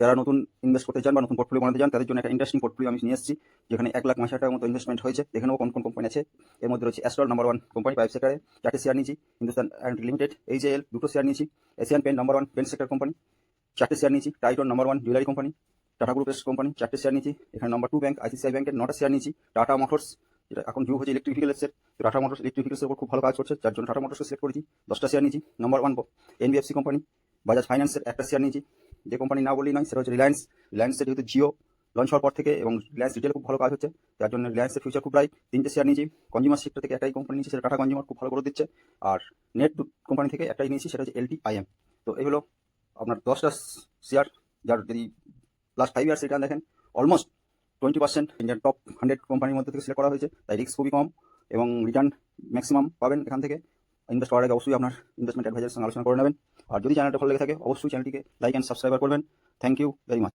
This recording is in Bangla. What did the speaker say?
যারা নতুন ইনভেস্ট করতে চান বা নতুন পোর্টফোলিও বানাতে চান তাদের জন্য একটা ইন্টারেস্টিং পোর্টফোলিও আমি নিয়ে এসেছি, যেখানে 1,80,000 টাকার মতো ইনভেস্টমেন্ট হয়েছে। দেখে নেবো কোন কোন কোম্পানি আছে। এর মধ্যে রয়েছে অ্যাস্ট্রল নাম্বার 1 কোম্পানি প্রাইভেট সেক্টরে 4টে শেয়ার নিয়েছি, হিন্দুস্তান অ্যান্ড লিমিটেড, এইচএএল 2টো শেয়ার নিয়েছি, Asian paint number 1 paint sector company 4টে শেয়ার নিয়েছি, Titan number 1 jewellery company, Tata group company 4টে শেয়ার নিয়েছি, এখানে নাম্বার 2 ব্যাংক আইসিআইসিআই ব্যাংকের 9টা শেয়ার নিয়েছি, টাটা মোটরস যেটা এখন যুগ হচ্ছে ইলেকট্রিক ভেহিকেলসের, টাটা মোটরস ইলেকট্রিক ভেহিকেলসের উপর খুব ভালো কাজ করছে, যার জন্য টাটা মোটরসকে সিলেক্ট করেছি, 10টা শেয়ার নিয়েছি। নাম্বার 1 এনবিএফসি কোম্পানি, বাজাজ ফাইন্যান্সের 1টা শেয়ার নিয়েছি। যে কোম্পানি না বললেই নয় সেটা হচ্ছে রিলায়েন্সের যেহেতু জিও লঞ্চ হওয়ার পর থেকে এবং রিলায়েন্স রিটেল খুব ভালো কাজ হচ্ছে, যার জন্য রিলায়েন্সের ফিউচার খুব ব্রাইট, 3টে শেয়ার নিয়েছি। কনজিউমার সেক্টর থেকে একটাই কোম্পানি নিয়েছি, সেটা টাটা কনজিউমার, খুব ভালো গ্রোথ দিচ্ছে। আর নেট কোম্পানি থেকে একটাই নিয়েছি, সেটা হচ্ছে LTIM। তো এই হলো আপনার 10টা শেয়ার, যার যদি লাস্ট 5 ইয়ার্স রিটার্ন দেখেন অলমোস্ট 20% ইন্ডিয়ান টপ 100 কোম্পানির মধ্যে থেকে সিলেক্ট করা হয়েছে, তাই রিস্ক খুবই কম এবং রিটার্ন ম্যাক্সিমাম পাবেন এখান থেকে। ইনভেস্ট করার আগে অবশ্যই আপনার ইনভেস্টমেন্ট অ্যাডভাইজারের সঙ্গে আলোচনা করে নেবেন। আর যদি চ্যানেলটা ভালো লেগে থাকে অবশ্যই চ্যানেলটিকে লাইক অ্যান্ড সাবস্ক্রাইব করবেন। Thank you very much.